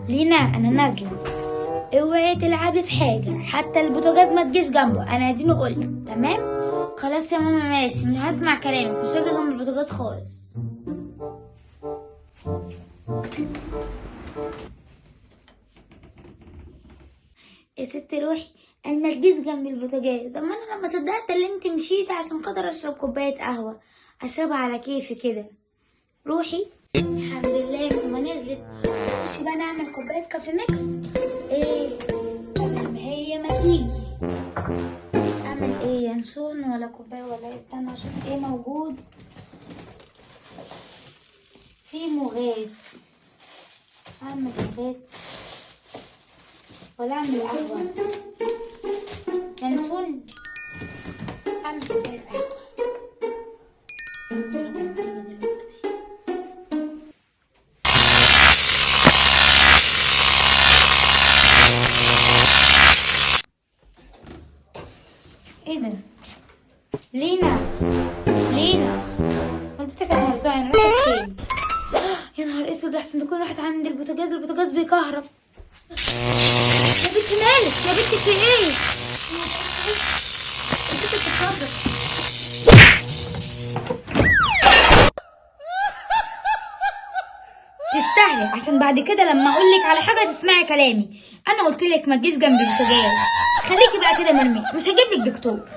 لينا انا نازله، اوعي تلعبي في حاجه، حتى البوتاجاز ما تجيش جنبه، انا اديني قلت تمام. خلاص يا ماما ماشي، مش هسمع كلامك، مش هاجي جنب البوتاجاز خالص. يا ست روحي، انا ما تجيش جنب البوتاجاز. اما انا لما صدقت اللي انت مشيتي عشان خاطر اشرب كوبايه قهوه، اشربها على كيفي كده. روحي. الحمد لله ماما نزلت. خشي بقى نعمل كوبايه كافي ميكس. ايه ما هي ما تيجي اعمل ايه؟ ينسون ولا كوبايه ولا إيه؟ استنى اشوف ايه موجود. في مغات، اعمل مغات ولا اعمل قهوه؟ ينسون اعمل كوبايه قهوه. ايه ده؟ لينا لينا، والبتاع كانت مرزوعه، انا راحت فين؟ يا نهار اسود، احسن تكون راحت عند البوتاجاز، البوتاجاز بيكهرب. يا بنتي مالك يا بنتي، في ايه؟ البنت بتتخبط. تستاهلي، عشان بعد كده لما اقولك على حاجه تسمعي كلامي. انا قلت لك ما تجيش جنب البوتاجاز، خليكي بقى كده مرميه، مش هجيب لك دكتور.